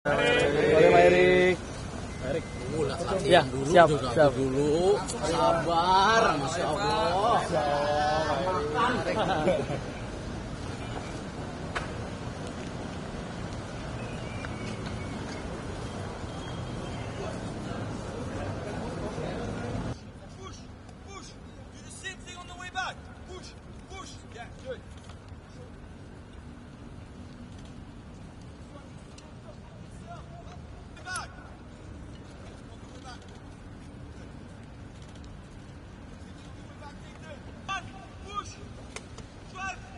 Boleh Pak Erick. Erick, Ya, siap. dulu. Sabar, Masya Allah. Push. Do the same thing on the way back. Push. Yeah, good. Back. Push. 12.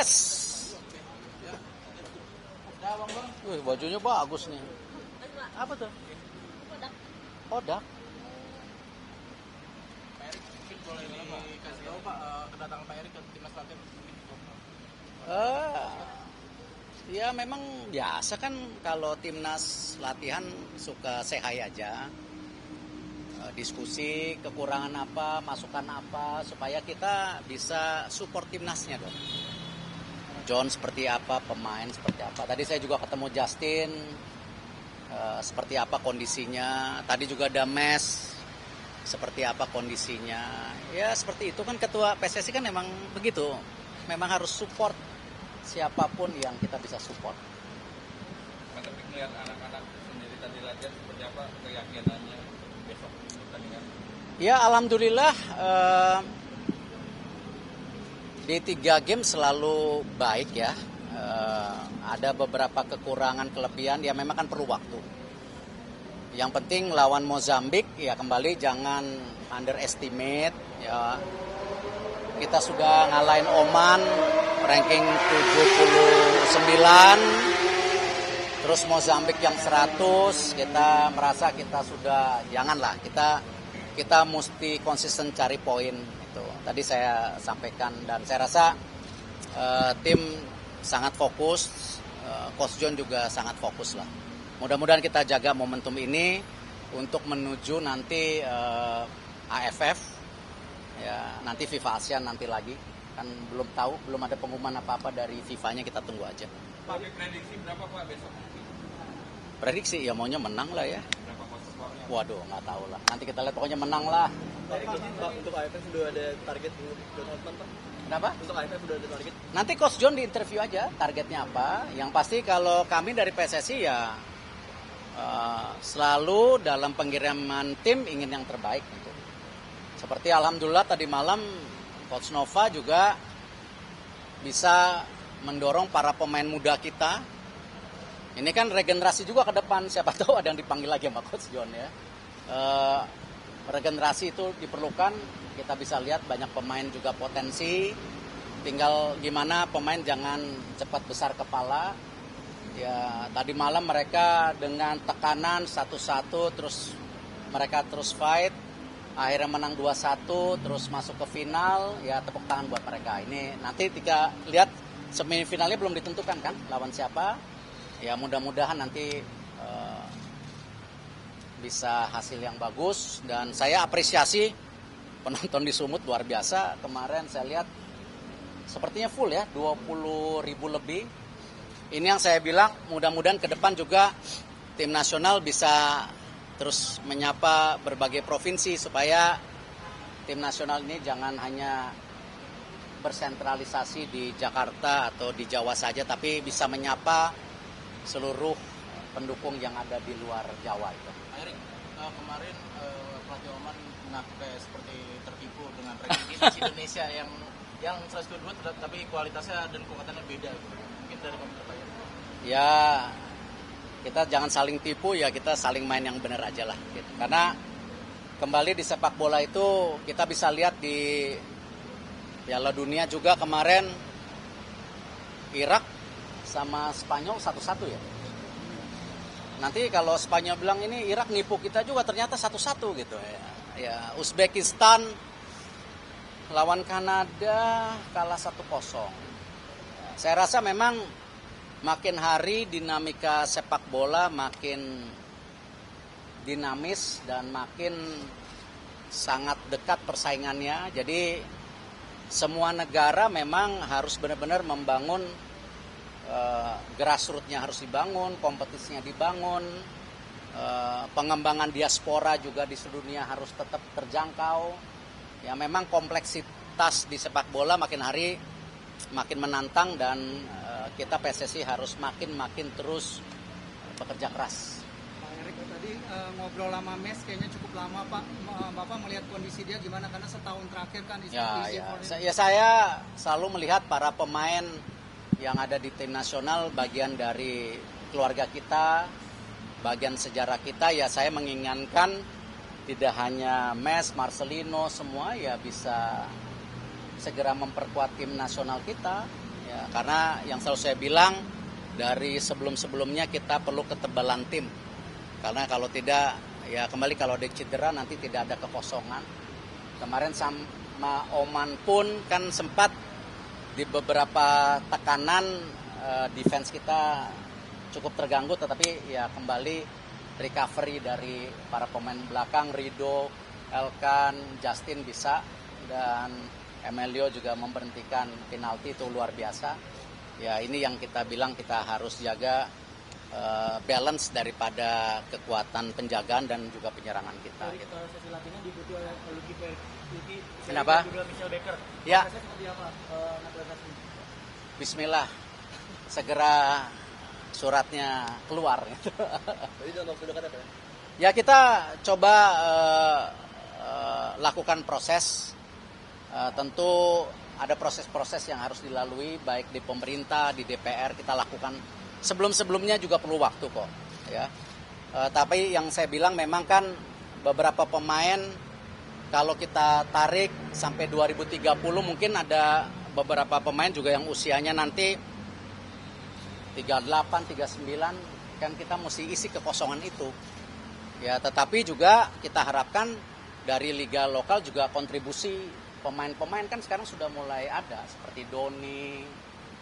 Yes. Bajunya bagus nih. Apa tuh? Kodak. Pak Erick, mungkin boleh dikasih tahu Pak kedatangan Pak Erick ke timnas latihan Ya memang biasa kan kalau timnas latihan suka say hi aja. Diskusi kekurangan apa, masukan apa, supaya kita bisa support timnasnya dong. John seperti apa, pemain seperti apa. Tadi saya juga ketemu Justin, seperti apa kondisinya. Tadi juga ada Mes, seperti apa kondisinya. Ya seperti itu kan Ketua PSSI kan memang begitu. Memang harus support siapapun yang kita bisa support. Tapi melihat anak-anak sendiri tadi latihan seperti apa keyakinannya besok pertandingan? Ya alhamdulillah di 3 game selalu baik ya. Ada beberapa kekurangan kelebihan ya memang kan perlu waktu. Yang penting lawan Mozambik ya kembali jangan underestimate ya. Kita sudah ngalahin Oman ranking 79. Terus Mozambik yang 100, kita merasa kita sudah janganlah kita mesti konsisten cari poin itu. Tadi saya sampaikan dan saya rasa tim sangat fokus, Coach John juga sangat fokus lah. Mudah-mudahan kita jaga momentum ini untuk menuju nanti AFF, ya nanti FIFA ASEAN nanti lagi. Kan belum tahu, belum ada pengumuman apa-apa dari FIFA-nya, kita tunggu aja. Tapi prediksi berapa Pak besok? Prediksi ya maunya menang lah ya. Berapa skornya? Waduh nggak tahu lah. Nanti kita lihat pokoknya menang lah. Pak, untuk AFF sudah ada target buat nonton, Pak? Kenapa? Untuk AFF sudah ada target? Nanti Coach John di interview aja targetnya apa. Yang pasti kalau kami dari PSSI ya selalu dalam pengiriman tim ingin yang terbaik gitu. Seperti alhamdulillah tadi malam Coach Nova juga bisa mendorong para pemain muda kita. Ini kan regenerasi juga ke depan, siapa tahu ada yang dipanggil lagi sama Coach John ya. Regenerasi itu diperlukan, kita bisa lihat banyak pemain juga potensi. Tinggal gimana pemain jangan cepat besar kepala. Ya tadi malam mereka dengan tekanan 1-1 terus mereka terus fight. Akhirnya menang 2-1 terus masuk ke final, ya tepuk tangan buat mereka. Ini nanti kita lihat semifinalnya belum ditentukan kan lawan siapa. Ya mudah-mudahan nanti bisa hasil yang bagus. Dan saya apresiasi penonton di Sumut luar biasa. Kemarin saya lihat sepertinya full ya, 20.000 lebih. Ini yang saya bilang mudah-mudahan ke depan juga tim nasional bisa terus menyapa berbagai provinsi supaya tim nasional ini jangan hanya bersentralisasi di Jakarta atau di Jawa saja, tapi bisa menyapa seluruh pendukung yang ada di luar Jawa itu. Erick, kemarin pelatih Oman mengaku kayak seperti tertipu dengan ranking timnas Indonesia yang 122 tapi kualitasnya dan kekuatannya beda gitu. Mungkin dari komentar Pak Erick. Ya kita jangan saling tipu ya, kita saling main yang benar aja lah gitu. Karena kembali di sepak bola itu kita bisa lihat di Piala Dunia juga kemarin Irak sama Spanyol 1-1 ya. Nanti kalau Spanyol bilang ini Irak nipu kita juga, ternyata 1-1 gitu ya. Ya Uzbekistan lawan Kanada kalah 1-0. Saya rasa memang makin hari dinamika sepak bola makin dinamis dan makin sangat dekat persaingannya. Jadi semua negara memang harus benar-benar membangun grassroots-nya harus dibangun, kompetisinya dibangun, pengembangan diaspora juga di seluruh dunia harus tetap terjangkau. Ya memang kompleksitas di sepak bola makin hari makin menantang dan kita PSSI harus makin terus bekerja keras. Pak Erick tadi ngobrol sama Mes kayaknya cukup lama Pak. Bapak melihat kondisi dia gimana karena setahun terakhir kan Saya selalu melihat para pemain yang ada di tim nasional bagian dari keluarga kita, bagian sejarah kita. Ya saya menginginkan tidak hanya Mes, Marcelino semua ya bisa segera memperkuat tim nasional kita. Ya, karena yang selalu saya bilang dari sebelum-sebelumnya kita perlu ketebalan tim. Karena kalau tidak, ya kembali kalau ada cedera nanti tidak ada kekosongan. Kemarin sama Oman pun kan sempat di beberapa tekanan defense kita cukup terganggu, tetapi ya kembali recovery dari para pemain belakang, Rido, Elkan, Justin bisa, dan Emilio juga memberhentikan penalti itu luar biasa. Ya ini yang kita bilang kita harus jaga balance daripada kekuatan penjagaan dan juga penyerangan kita. Gitu. Sesi latihannya diikuti oleh lebih. Kenapa? Juga Michelle Baker. Ya. Prosesnya seperti apa? Naturalisasi. Bismillah, segera suratnya keluar. Gitu. Jadi dalam waktu dekat apa ya? Ya kita coba lakukan proses. Tentu ada proses-proses yang harus dilalui baik di pemerintah, di DPR kita lakukan. Sebelum-sebelumnya juga perlu waktu kok. Ya. Tapi yang saya bilang memang kan beberapa pemain kalau kita tarik sampai 2030 mungkin ada beberapa pemain juga yang usianya nanti 38, 39 kan kita mesti isi kekosongan itu. Ya, tetapi juga kita harapkan dari liga lokal juga kontribusi pemain-pemain kan sekarang sudah mulai ada seperti Doni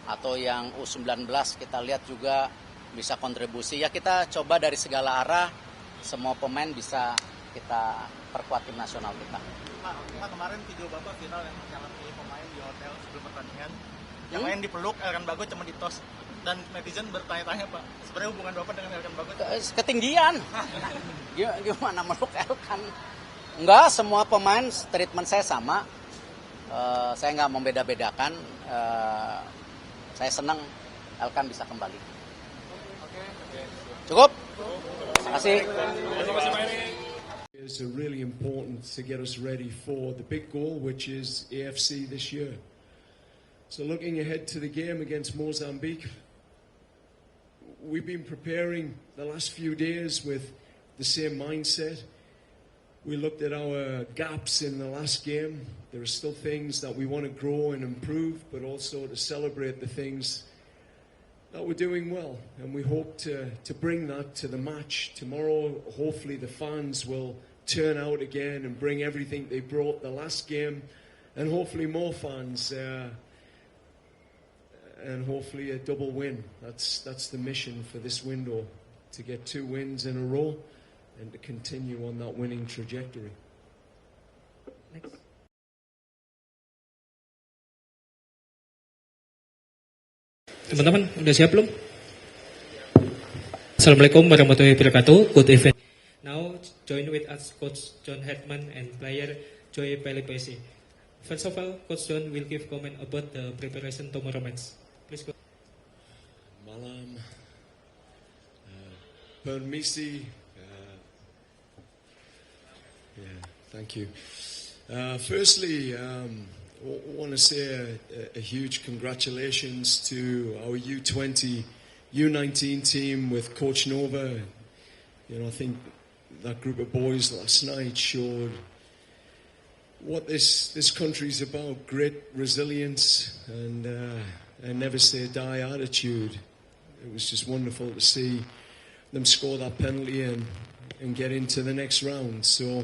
atau yang U19 kita lihat juga bisa kontribusi. Ya kita coba dari segala arah semua pemain bisa kita perkuat tim nasional kita. Pak, kemarin video Bapak viral yang nyelamatin pemain di hotel sebelum pertandingan. Yang lain dipeluk, Elkan Bagot cuma ditos. Dan netizen bertanya-tanya Pak, sebenarnya hubungan Bapak dengan Elkan Bagot? Ketinggian. Gimana meluk Elkan? Enggak, semua pemain treatment saya sama. Saya nggak membeda-bedakan. Saya senang Elkan bisa kembali. Cukup? Terima kasih. Is really important to get us ready for the big goal, which is AFC this year. So looking ahead to the game against Mozambique, we've been preparing the last few days with the same mindset. We looked at our gaps in the last game. There are still things that we want to grow and improve, but also to celebrate the things that we're doing well. And we hope to bring that to the match tomorrow. Hopefully the fans will turn out again and bring everything they brought the last game. And hopefully more fans. And hopefully a double win. That's the mission for this window. To get 2 wins in a row. And to continue on that winning trajectory. Next. Teman-teman, udah siap belum? Assalamualaikum warahmatullahi wabarakatuh. Good evening. Now, join with us Coach John Hetman and player Joy Pelipesi. First of all, Coach John will give comment about the preparation tomorrow match. Please go. Malam. Permisi. Thank you. Firstly, I want to say a huge congratulations to our U20, U19 team with Coach Nova. I think that group of boys last night showed what this country's about: great resilience and a never say die attitude. It was just wonderful to see them score that penalty and get into the next round. So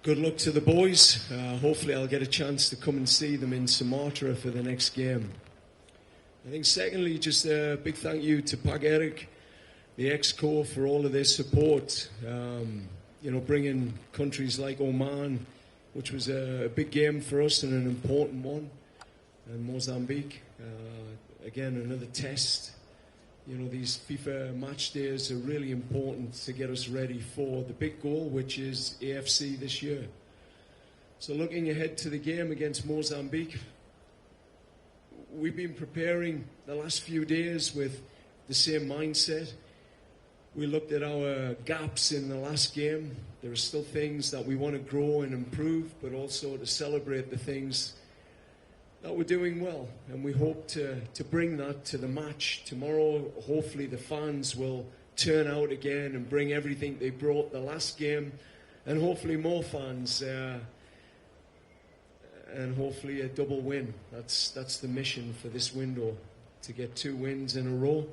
good luck to the boys. Hopefully I'll get a chance to come and see them in Sumatra for the next game. I think secondly, just a big thank you to Erick, the ex-co, for all of their support. Bringing countries like Oman, which was a big game for us and an important one, and Mozambique, again, another test. These FIFA match days are really important to get us ready for the big goal, which is AFC this year. So looking ahead to the game against Mozambique, we've been preparing the last few days with the same mindset. We looked at our gaps in the last game. There are still things that we want to grow and improve, but also to celebrate the things that we're doing well, and we hope to bring that to the match tomorrow. Hopefully the fans will turn out again and bring everything they brought the last game, and hopefully more fans. and hopefully a double win. That's the mission for this window, to get 2 wins in a row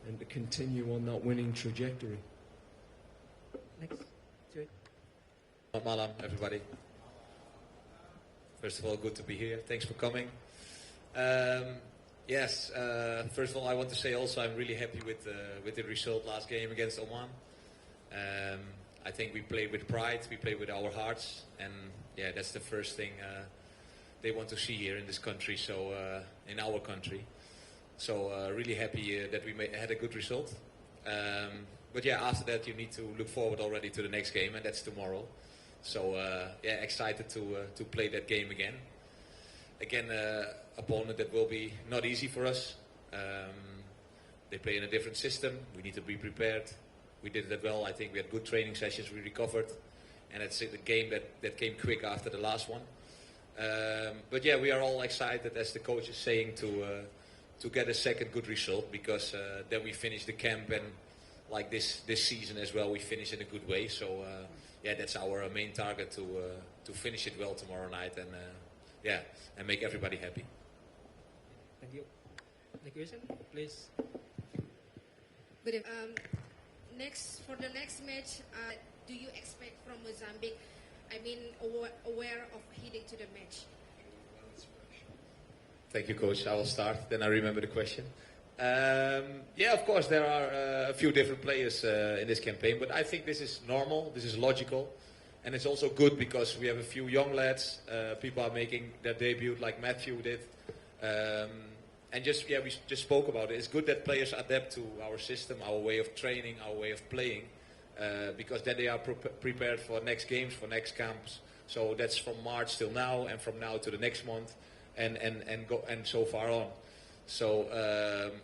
and to continue on that winning trajectory. Next, Joy. Selamat malam, everybody. First of all, good to be here. Thanks for coming. Yes, first of all, I want to say also I'm really happy with the result last game against Oman. I think we played with pride, we played with our hearts, and yeah, that's the first thing they want to see here in this country, so in our country. So really happy that we had a good result. But yeah, after that you need to look forward already to the next game, and that's tomorrow. So yeah, excited to play that game again. Again, opponent that will be not easy for us. They play in a different system. We need to be prepared. We did that well. I think we had good training sessions. We recovered, and it's a game that came quick after the last one. But yeah, we are all excited, as the coach is saying, to get a second good result, because then we finish the camp, and like this season as well, we finish in a good way. So yeah, that's our main target, to finish it well tomorrow night, and yeah, and make everybody happy. Thank you. Next question, please. Good. For the next match, do you expect from Mozambique? I mean, aware of heading to the match. Thank you, Coach. I will start, then I remember the question. Yeah, of course, there are a few different players in this campaign, but I think this is normal, this is logical, and it's also good because we have a few young lads, people are making their debut like Matthew did, and just, yeah, we just spoke about it. It's good that players adapt to our system, our way of training, our way of playing, because then they are prepared for next games, for next camps. So that's from March till now, and from now to the next month, and so far on. So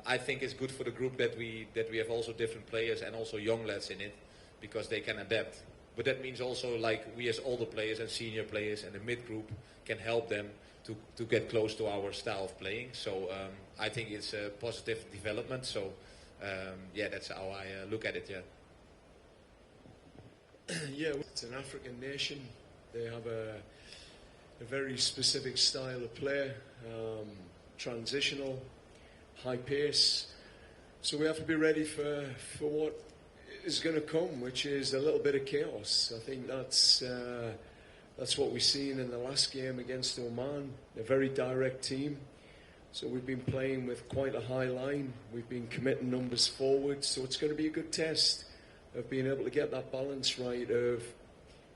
I think it's good for the group that we have also different players and also young lads in it, because they can adapt. But that means also, like, we as older players and senior players and the mid group can help them to get close to our style of playing. So I think it's a positive development. So yeah, that's how I look at it. Yeah. Yeah, it's an African nation. They have a very specific style of play, transitional, high pace. So we have to be ready for what is going to come, which is a little bit of chaos. I think that's what we've seen in the last game against Oman, a very direct team. So we've been playing with quite a high line. We've been committing numbers forward. So it's going to be a good test of being able to get that balance right of,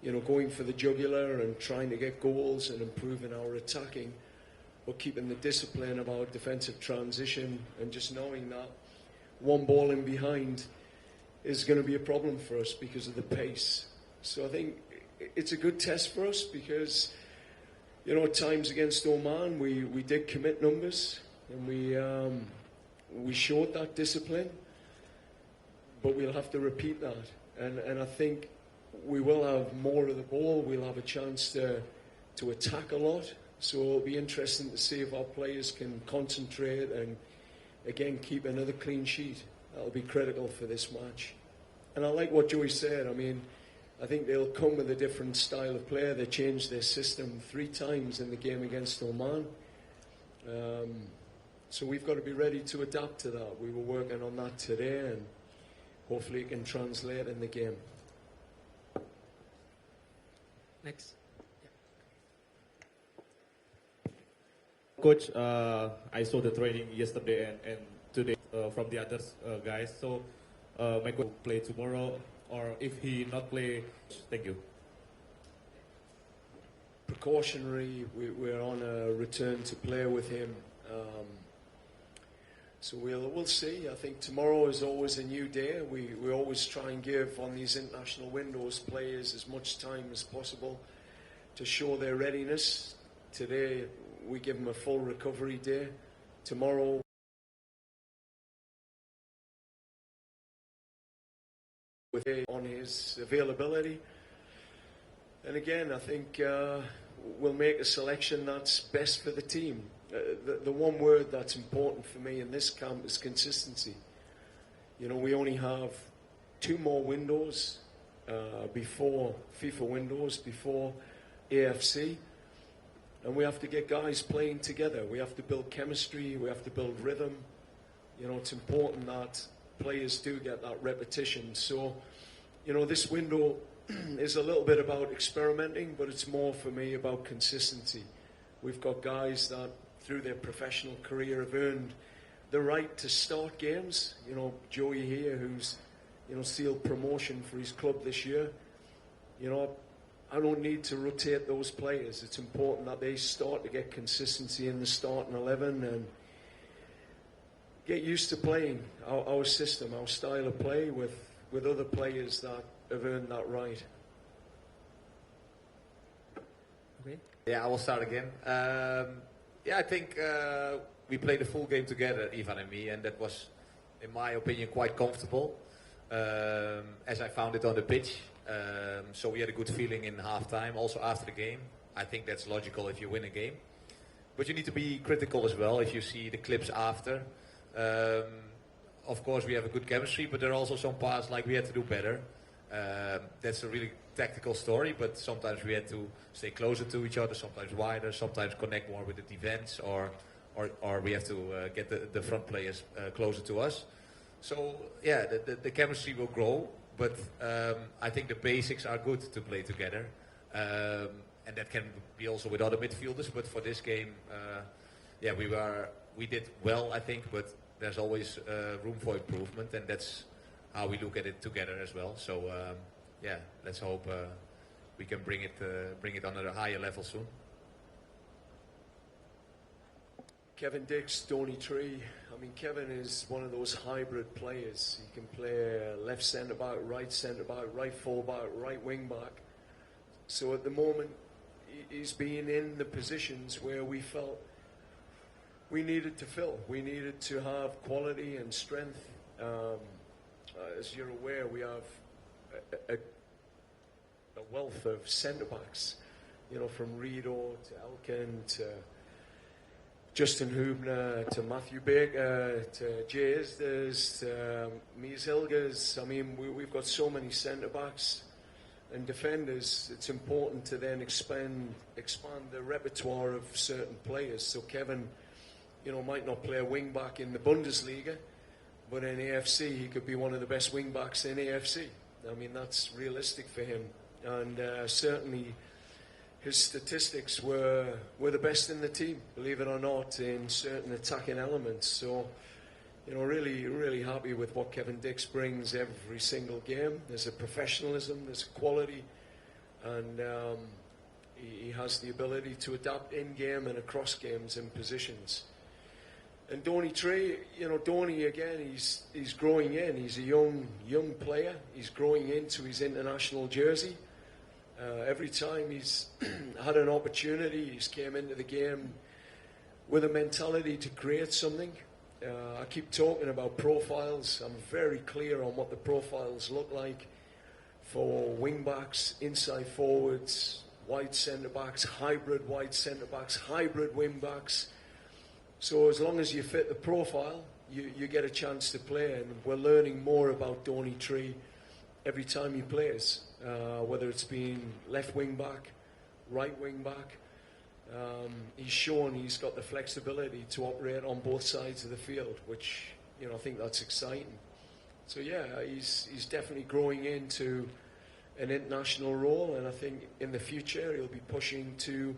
you know, going for the jugular and trying to get goals and improving our attacking, but keeping the discipline of our defensive transition, and just knowing that one ball in behind is going to be a problem for us because of the pace. So I think it's a good test for us because, you know, at times against Oman we did commit numbers, and we showed that discipline, but we'll have to repeat that, and I think we will have more of the ball. We'll have a chance to attack a lot. So it'll be interesting to see if our players can concentrate and again keep another clean sheet. That'll be critical for this match. And I like what Joey said. I mean, I think they'll come with a different style of play. They changed their system 3 times in the game against Oman. So we've got to be ready to adapt to that. We were working on that today, and hopefully it can translate in the game. Next. Coach, I saw the training yesterday and today from the others guys. So my coach will play tomorrow, or if he not play, thank you. Precautionary, we're on a return to play with him. So we'll see. I think tomorrow is always a new day. We always try and give on these international windows players as much time as possible to show their readiness. Today we give them a full recovery day. Tomorrow with on his availability. And again, I think we'll make a selection that's best for the team. The one word that's important for me in this camp is consistency. You know, we only have 2 more windows before FIFA windows, before AFC. And we have to get guys playing together. We have to build chemistry. We have to build rhythm. You know, it's important that players do get that repetition. So, you know, this window is a little bit about experimenting, but it's more for me about consistency. We've got guys that through their professional career have earned the right to start games. You know, Joey here, who's, you know, sealed promotion for his club this year. You know, I don't need to rotate those players. It's important that they start to get consistency in the starting 11 and get used to playing our system, our style of play with other players that have earned that right. Okay. Yeah, I will start again. Yeah, I think we played a full game together, Ivan and me, and that was, in my opinion, quite comfortable, as I found it on the pitch. So we had a good feeling in halftime, also after the game. I think that's logical if you win a game. But you need to be critical as well if you see the clips after. Of course, we have a good chemistry, but there are also some parts like we had to do better. That's a really tactical story, but sometimes we had to stay closer to each other, sometimes wider, sometimes connect more with the defense, or we have to get the front players closer to us. So, yeah, the chemistry will grow. But I think the basics are good to play together, and that can be also with other midfielders. But for this game, yeah, we did well, I think. But there's always room for improvement, and that's how we look at it together as well. So yeah, let's hope we can bring it on a higher level soon. Kevin Dix, Donny Tree. I mean, Kevin is one of those hybrid players. He can play left centre-back, right full-back, right wing-back. So at the moment, he's been in the positions where we felt we needed to fill. We needed to have quality and strength. As you're aware, we have a wealth of centre-backs, you know, from Rido to Elkin to Justin Hubner to Matthew Baker to Jay Isders to Mies Hilgers. I mean, we've got so many centre-backs and defenders. It's important to then expand the repertoire of certain players. So Kevin, you know, might not play a wing-back in the Bundesliga, but in AFC he could be one of the best wing-backs in AFC. I mean, that's realistic for him. And certainly his statistics were the best in the team, believe it or not, in certain attacking elements. So, you know, really happy with what Kevin Dix brings every single game. There's a professionalism, there's a quality, and he has the ability to adapt in-game and across games and positions. And Donny Trey, you know, Donny again, he's growing in. He's a young player. He's growing into his international jersey. Every time he's had an opportunity, he's came into the game with a mentality to create something. I keep talking about profiles. I'm very clear on what the profiles look like for wing-backs, inside forwards, wide centre-backs, hybrid wide centre-backs, hybrid wing-backs. So as long as you fit the profile, you get a chance to play. And we're learning more about Donny Tree every time he plays. Whether it's been left wing back, right wing back, he's shown he's got the flexibility to operate on both sides of the field, which, you know, I think that's exciting. So yeah, he's definitely growing into an international role, and I think in the future he'll be pushing to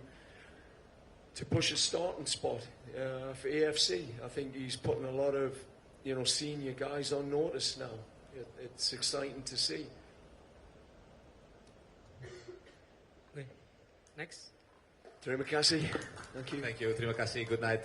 push a starting spot for AFC. I think he's putting a lot of, you know, senior guys on notice now. It's exciting to see. Okay. Next. Terima kasih. Thank you. Thank you. Terima kasih. Good night.